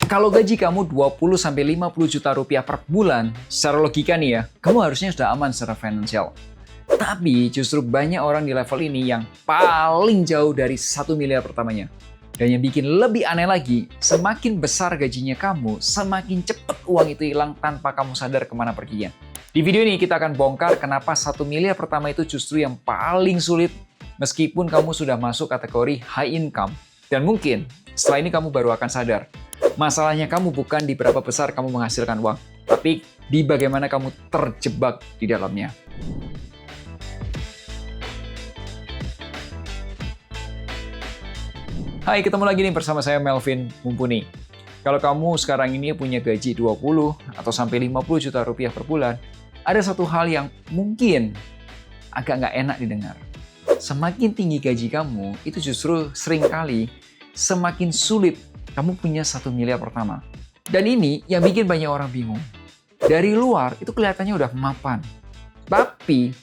Kalau gaji kamu 20-50 juta rupiah per bulan, secara logika nih ya, kamu harusnya sudah aman secara finansial. Tapi justru banyak orang di level ini yang paling jauh dari 1 miliar pertamanya. Dan yang bikin lebih aneh lagi, semakin besar gajinya kamu, semakin cepat uang itu hilang tanpa kamu sadar kemana perginya. Di video ini kita akan bongkar kenapa 1 miliar pertama itu justru yang paling sulit meskipun kamu sudah masuk kategori high income. Dan mungkin setelah ini kamu baru akan sadar, masalahnya kamu bukan di berapa besar kamu menghasilkan uang, tapi di bagaimana kamu terjebak di dalamnya. Hai, ketemu lagi nih bersama saya Melvin Mumpuni. Kalau kamu sekarang ini punya gaji 20 atau sampai 50 juta rupiah per bulan, ada satu hal yang mungkin agak nggak enak didengar. Semakin tinggi gaji kamu, itu justru seringkali semakin sulit kamu punya 1 miliar pertama. Dan ini yang bikin banyak orang bingung. Dari luar itu kelihatannya udah mapan. Tapi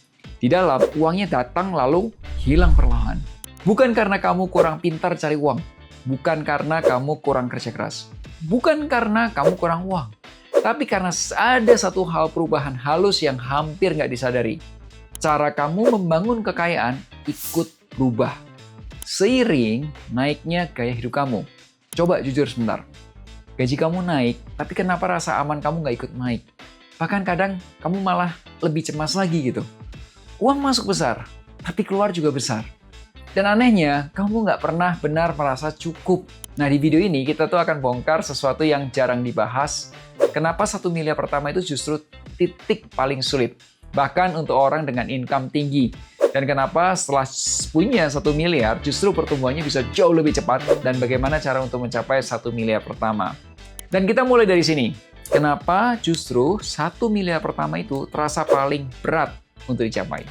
di dalam uangnya datang lalu hilang perlahan. Bukan karena kamu kurang pintar cari uang. Bukan karena kamu kurang kerja keras. Bukan karena kamu kurang uang. Tapi karena ada satu hal perubahan halus yang hampir nggak disadari. Cara kamu membangun kekayaan ikut berubah. Seiring naiknya gaya hidup kamu. Coba jujur sebentar. Gaji kamu naik, tapi kenapa rasa aman kamu nggak ikut naik? Bahkan kadang kamu malah lebih cemas lagi gitu. Uang masuk besar, tapi keluar juga besar. Dan anehnya, kamu nggak pernah benar merasa cukup. Nah, di video ini kita tuh akan bongkar sesuatu yang jarang dibahas. Kenapa 1 miliar pertama itu justru titik paling sulit. Bahkan untuk orang dengan income tinggi. Dan kenapa setelah punya 1 miliar, justru pertumbuhannya bisa jauh lebih cepat. Dan bagaimana cara untuk mencapai 1 miliar pertama. Dan kita mulai dari sini. Kenapa justru 1 miliar pertama itu terasa paling berat untuk dicapai.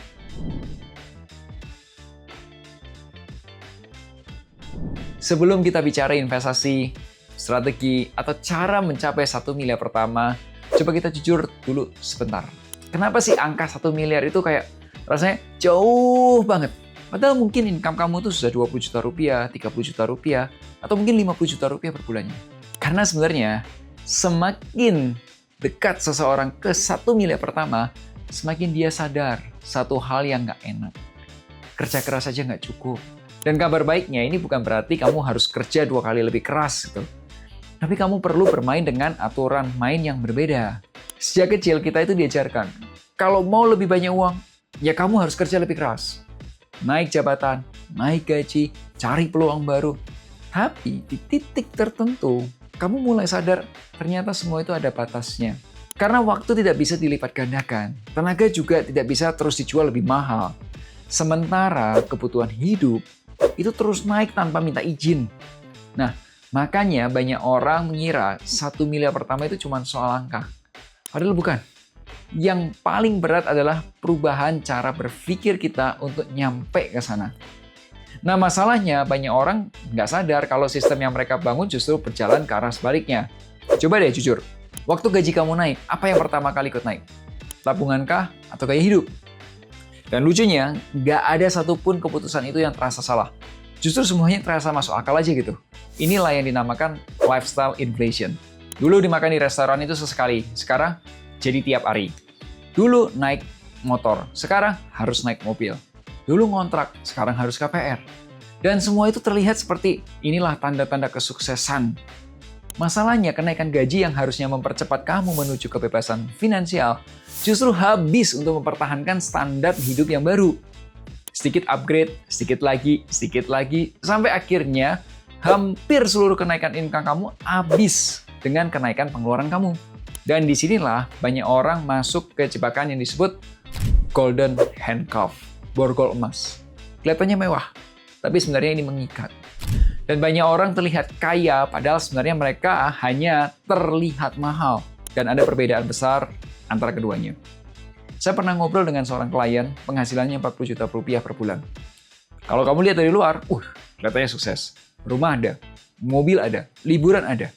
Sebelum kita bicara investasi, strategi, atau cara mencapai 1 miliar pertama, coba kita jujur dulu sebentar. Kenapa sih angka 1 miliar itu kayak rasanya jauh banget? Padahal mungkin income kamu tuh sudah 20 juta rupiah, 30 juta rupiah, atau mungkin 50 juta rupiah per bulannya. Karena sebenarnya semakin dekat seseorang ke 1 miliar pertama, semakin dia sadar satu hal yang nggak enak. Kerja keras aja nggak cukup. Dan kabar baiknya ini bukan berarti kamu harus kerja 2 kali lebih keras gitu. Tapi kamu perlu bermain dengan aturan main yang berbeda. Sejak kecil kita itu diajarkan, kalau mau lebih banyak uang, ya kamu harus kerja lebih keras. Naik jabatan, naik gaji, cari peluang baru. Tapi di titik tertentu, kamu mulai sadar ternyata semua itu ada batasnya. Karena waktu tidak bisa dilipat gandakan, tenaga juga tidak bisa terus dijual lebih mahal. Sementara kebutuhan hidup itu terus naik tanpa minta izin. Nah, makanya banyak orang mengira 1 miliar pertama itu cuma soal angka. Padahal bukan. Yang paling berat adalah perubahan cara berpikir kita untuk nyampe ke sana. Nah, masalahnya banyak orang nggak sadar kalau sistem yang mereka bangun justru berjalan ke arah sebaliknya. Coba deh jujur, waktu gaji kamu naik, apa yang pertama kali ikut naik? Tabungankah atau gaya hidup? Dan lucunya, nggak ada satupun keputusan itu yang terasa salah. Justru semuanya terasa masuk akal aja gitu. Inilah yang dinamakan lifestyle inflation. Dulu dimakan di restoran itu sesekali, sekarang jadi tiap hari. Dulu naik motor, sekarang harus naik mobil. Dulu ngontrak, sekarang harus KPR. Dan semua itu terlihat seperti inilah tanda-tanda kesuksesan. Masalahnya kenaikan gaji yang harusnya mempercepat kamu menuju kebebasan finansial justru habis untuk mempertahankan standar hidup yang baru. Sedikit upgrade, sedikit lagi, sampai akhirnya hampir seluruh kenaikan income kamu habis dengan kenaikan pengeluaran kamu. Dan disinilah banyak orang masuk ke jebakan yang disebut golden handcuff, borgol emas. Kelihatannya mewah, tapi sebenarnya ini mengikat. Dan banyak orang terlihat kaya, padahal sebenarnya mereka hanya terlihat mahal. Dan ada perbedaan besar antara keduanya. Saya pernah ngobrol dengan seorang klien, penghasilannya 40 juta rupiah per bulan. Kalau kamu lihat dari luar, kelihatannya sukses. Rumah ada, mobil ada, liburan ada.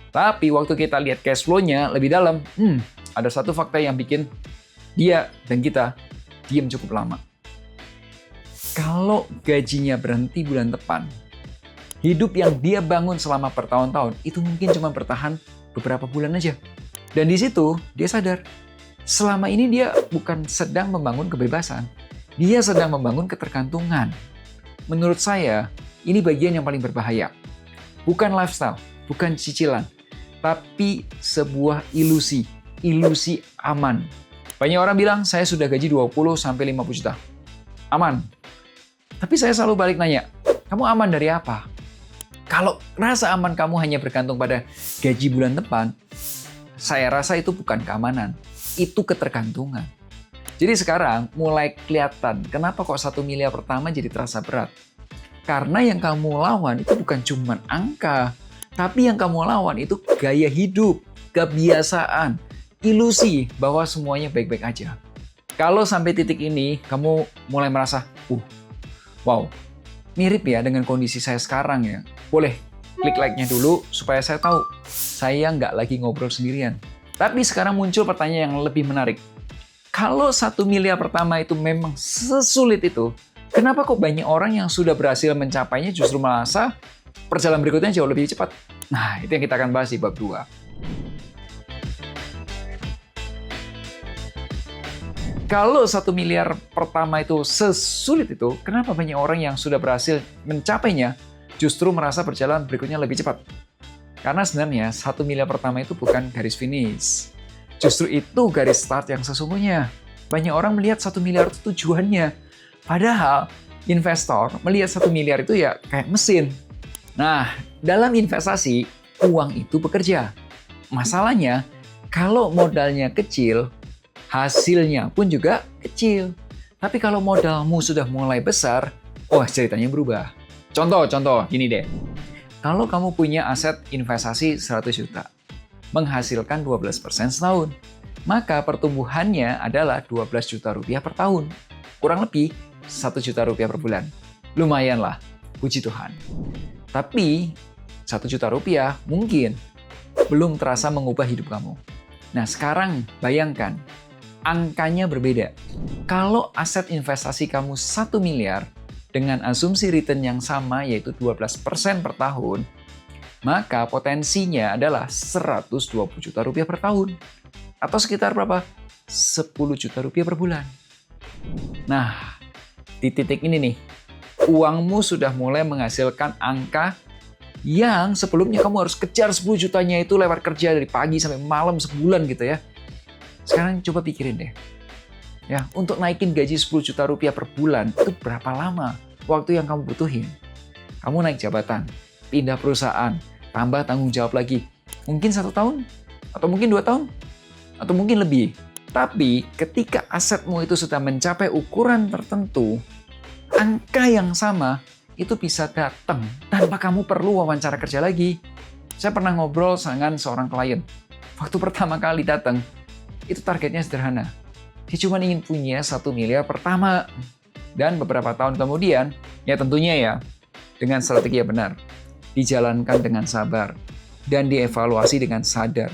Tapi waktu kita lihat cash flow-nya lebih dalam, ada satu fakta yang bikin dia dan kita diam cukup lama. Kalau gajinya berhenti bulan depan, Hidup yang dia bangun selama bertahun-tahun itu mungkin cuma bertahan beberapa bulan aja. Dan di situ dia sadar, selama ini dia bukan sedang membangun kebebasan, dia sedang membangun ketergantungan. Menurut saya, ini bagian yang paling berbahaya. Bukan lifestyle, bukan cicilan, tapi sebuah ilusi aman. Banyak orang bilang, saya sudah gaji 20-50 juta. Aman. Tapi saya selalu balik nanya, kamu aman dari apa? Kalau rasa aman kamu hanya bergantung pada gaji bulan depan, saya rasa itu bukan keamanan, itu ketergantungan. Jadi sekarang mulai kelihatan kenapa kok 1 miliar pertama jadi terasa berat. Karena yang kamu lawan itu bukan cuma angka, tapi yang kamu lawan itu gaya hidup, kebiasaan, ilusi bahwa semuanya baik-baik aja. Kalau sampai titik ini kamu mulai merasa, wow, mirip ya dengan kondisi saya sekarang ya. Boleh klik like-nya dulu supaya saya tahu saya nggak lagi ngobrol sendirian. Tapi sekarang muncul pertanyaan yang lebih menarik. Kalau 1 miliar pertama itu memang sesulit itu, kenapa kok banyak orang yang sudah berhasil mencapainya justru merasa perjalanan berikutnya jauh lebih cepat? Nah, itu yang kita akan bahas di bab 2. Kalau 1 miliar pertama itu sesulit itu, kenapa banyak orang yang sudah berhasil mencapainya justru merasa perjalanan berikutnya lebih cepat? Karena sebenarnya 1 miliar pertama itu bukan garis finish. Justru itu garis start yang sesungguhnya. Banyak orang melihat 1 miliar itu tujuannya. Padahal investor melihat 1 miliar itu ya kayak mesin. Nah, dalam investasi, uang itu bekerja. Masalahnya, kalau modalnya kecil, hasilnya pun juga kecil. Tapi kalau modalmu sudah mulai besar, ceritanya berubah. Contoh, gini deh. Kalau kamu punya aset investasi 100 juta, menghasilkan 12% setahun, maka pertumbuhannya adalah 12 juta rupiah per tahun. Kurang lebih 1 juta rupiah per bulan. Lumayan lah, puji Tuhan. Tapi 1 juta rupiah mungkin belum terasa mengubah hidup kamu. Nah sekarang bayangkan, angkanya berbeda. Kalau aset investasi kamu 1 miliar, dengan asumsi return yang sama yaitu 12% per tahun, maka potensinya adalah 120 juta rupiah per tahun. Atau sekitar berapa? 10 juta rupiah per bulan. Nah, di titik ini nih, uangmu sudah mulai menghasilkan angka yang sebelumnya kamu harus kejar 10 jutanya itu lewat kerja dari pagi sampai malam sebulan gitu ya. Sekarang coba pikirin deh. Ya, untuk naikin gaji 10 juta rupiah per bulan itu berapa lama waktu yang kamu butuhin? Kamu naik jabatan, pindah perusahaan, tambah tanggung jawab lagi. Mungkin 1 tahun, atau mungkin 2 tahun, atau mungkin lebih. Tapi ketika asetmu itu sudah mencapai ukuran tertentu, angka yang sama itu bisa datang tanpa kamu perlu wawancara kerja lagi. Saya pernah ngobrol dengan seorang klien. Waktu pertama kali datang, itu targetnya sederhana. Dia cuma ingin punya 1 miliar pertama. Dan beberapa tahun kemudian, ya tentunya ya, dengan strategi yang benar, dijalankan dengan sabar, dan dievaluasi dengan sadar.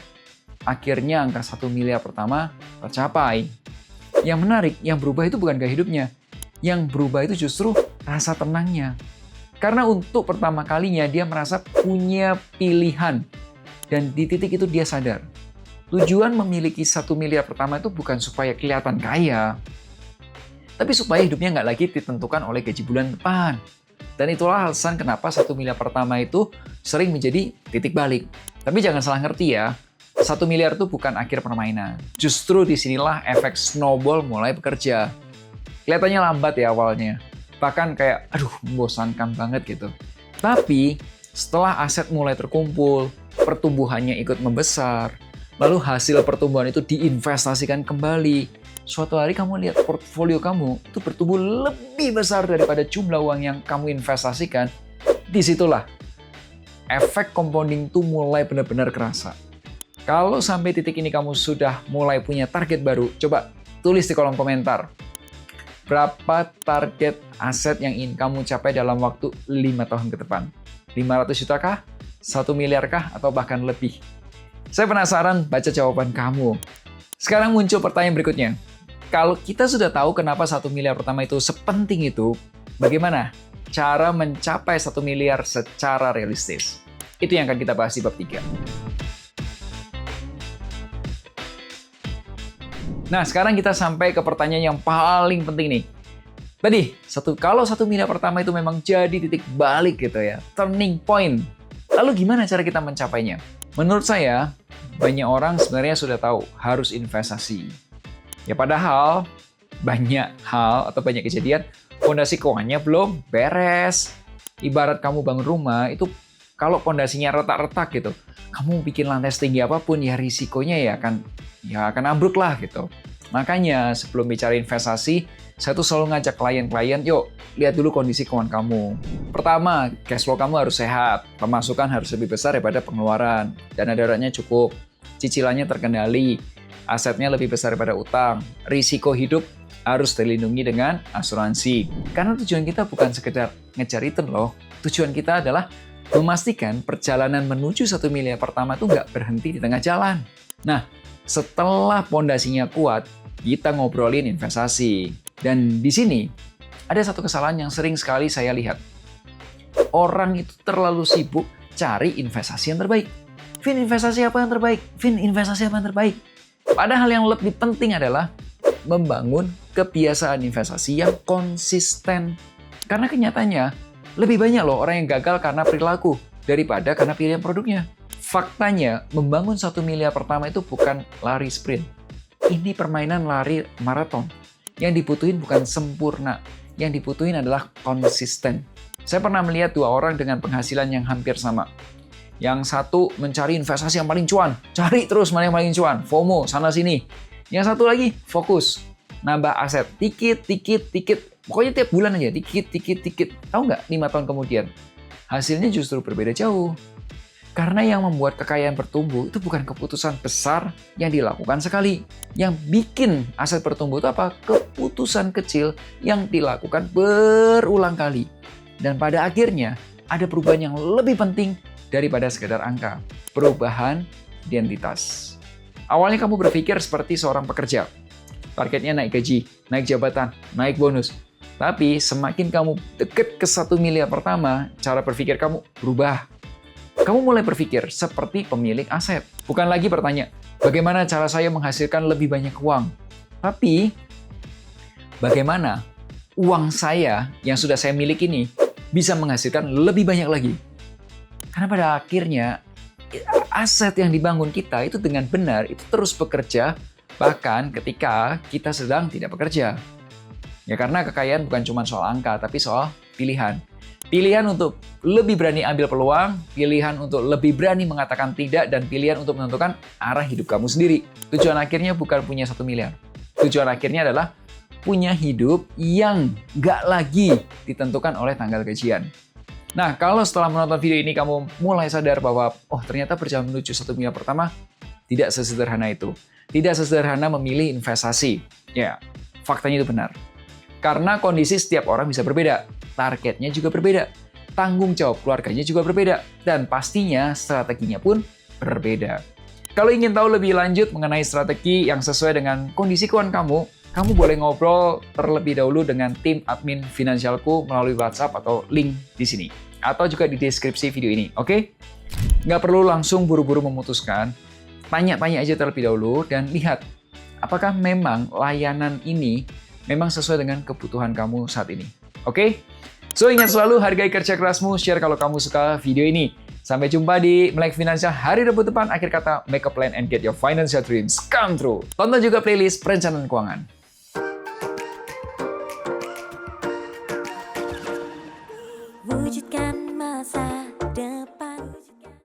Akhirnya angka 1 miliar pertama tercapai. Yang menarik, yang berubah itu bukan gaya hidupnya. Yang berubah itu justru rasa tenangnya. Karena untuk pertama kalinya dia merasa punya pilihan. Dan di titik itu dia sadar. Tujuan memiliki 1 miliar pertama itu bukan supaya kelihatan kaya, tapi supaya hidupnya nggak lagi ditentukan oleh gaji bulan depan. Dan itulah alasan kenapa 1 miliar pertama itu sering menjadi titik balik. Tapi jangan salah ngerti ya, 1 miliar itu bukan akhir permainan. Justru disinilah efek snowball mulai bekerja. Kelihatannya lambat ya awalnya, bahkan kayak membosankan banget gitu. Tapi setelah aset mulai terkumpul, pertumbuhannya ikut membesar, lalu hasil pertumbuhan itu diinvestasikan kembali. Suatu hari kamu lihat portfolio kamu itu bertumbuh lebih besar daripada jumlah uang yang kamu investasikan. Disitulah efek compounding itu mulai benar-benar kerasa. Kalau sampai titik ini kamu sudah mulai punya target baru, coba tulis di kolom komentar. Berapa target aset yang ingin kamu capai dalam waktu 5 tahun ke depan? 500 juta kah? 1 miliar kah? Atau bahkan lebih? Saya penasaran baca jawaban kamu. Sekarang muncul pertanyaan berikutnya. Kalau kita sudah tahu kenapa 1 miliar pertama itu sepenting itu, bagaimana cara mencapai 1 miliar secara realistis. Itu yang akan kita bahas di bab 3. Nah, sekarang kita sampai ke pertanyaan yang paling penting nih. Tadi, kalau 1 miliar pertama itu memang jadi titik balik gitu ya, turning point. Lalu gimana cara kita mencapainya? Menurut saya, banyak orang sebenarnya sudah tahu harus investasi. Ya padahal banyak hal atau banyak kejadian fondasi keuangannya belum beres. Ibarat kamu bangun rumah, itu kalau fondasinya retak-retak gitu, kamu bikin lantai setinggi apapun ya risikonya ya akan ambruk lah gitu. Makanya sebelum bicara investasi, saya tuh selalu ngajak klien-klien, yuk lihat dulu kondisi keuangan kamu. Pertama, cash flow kamu harus sehat, pemasukan harus lebih besar daripada pengeluaran, dana daruratnya cukup, cicilannya terkendali, asetnya lebih besar daripada utang, risiko hidup harus dilindungi dengan asuransi. Karena tujuan kita bukan sekedar ngejar return loh, tujuan kita adalah memastikan perjalanan menuju 1 miliar pertama itu nggak berhenti di tengah jalan. Nah, setelah pondasinya kuat, kita ngobrolin investasi. Dan di sini ada satu kesalahan yang sering sekali saya lihat. Orang itu terlalu sibuk cari investasi yang terbaik. Vin, investasi apa yang terbaik? Vin, investasi apa yang terbaik? Padahal yang lebih penting adalah membangun kebiasaan investasi yang konsisten. Karena kenyataannya, lebih banyak loh orang yang gagal karena perilaku daripada karena pilihan produknya. Faktanya, membangun 1 miliar pertama itu bukan lari sprint. Ini permainan lari maraton. Yang dibutuhin bukan sempurna. Yang dibutuhin adalah konsisten. Saya pernah melihat 2 orang dengan penghasilan yang hampir sama. Yang satu mencari investasi yang paling cuan. Cari terus mana yang paling cuan. FOMO, sana-sini. Yang satu lagi fokus. Nambah aset. Dikit. Pokoknya tiap bulan aja. Dikit. Tahu nggak 5 tahun kemudian? Hasilnya justru berbeda jauh. Karena yang membuat kekayaan bertumbuh itu bukan keputusan besar yang dilakukan sekali. Yang bikin aset bertumbuh itu apa? Keputusan kecil yang dilakukan berulang kali. Dan pada akhirnya ada perubahan yang lebih penting daripada sekedar angka. Perubahan identitas. Awalnya kamu berpikir seperti seorang pekerja. Targetnya naik gaji, naik jabatan, naik bonus. Tapi semakin kamu dekat ke 1 miliar pertama, cara berpikir kamu berubah. Kamu mulai berpikir seperti pemilik aset. Bukan lagi bertanya, bagaimana cara saya menghasilkan lebih banyak uang? Tapi, bagaimana uang saya yang sudah saya miliki ini bisa menghasilkan lebih banyak lagi? Karena pada akhirnya, aset yang dibangun kita itu dengan benar, itu terus bekerja, bahkan ketika kita sedang tidak bekerja. Ya karena kekayaan bukan cuma soal angka, tapi soal pilihan. Pilihan untuk lebih berani ambil peluang, pilihan untuk lebih berani mengatakan tidak, dan pilihan untuk menentukan arah hidup kamu sendiri. Tujuan akhirnya bukan punya 1 miliar. Tujuan akhirnya adalah punya hidup yang nggak lagi ditentukan oleh tanggal gajian. Nah, kalau setelah menonton video ini kamu mulai sadar bahwa, ternyata perjalanan menuju 1 miliar pertama tidak sesederhana itu. Tidak sesederhana memilih investasi. Ya, faktanya itu benar. Karena kondisi setiap orang bisa berbeda. Targetnya juga berbeda, tanggung jawab keluarganya juga berbeda, dan pastinya strateginya pun berbeda. Kalau ingin tahu lebih lanjut mengenai strategi yang sesuai dengan kondisi keuangan kamu boleh ngobrol terlebih dahulu dengan tim admin Finansialku melalui WhatsApp atau link di sini, atau juga di deskripsi video ini, oke? Nggak perlu langsung buru-buru memutuskan, tanya-tanya aja terlebih dahulu dan lihat apakah memang layanan ini memang sesuai dengan kebutuhan kamu saat ini. Oke? So, ingat selalu hargai kerja kerasmu, share kalau kamu suka video ini. Sampai jumpa di Melek Finansial hari Rabu depan. Akhir kata, make a plan and get your financial dreams come true. Tonton juga playlist perencanaan keuangan. Wujudkan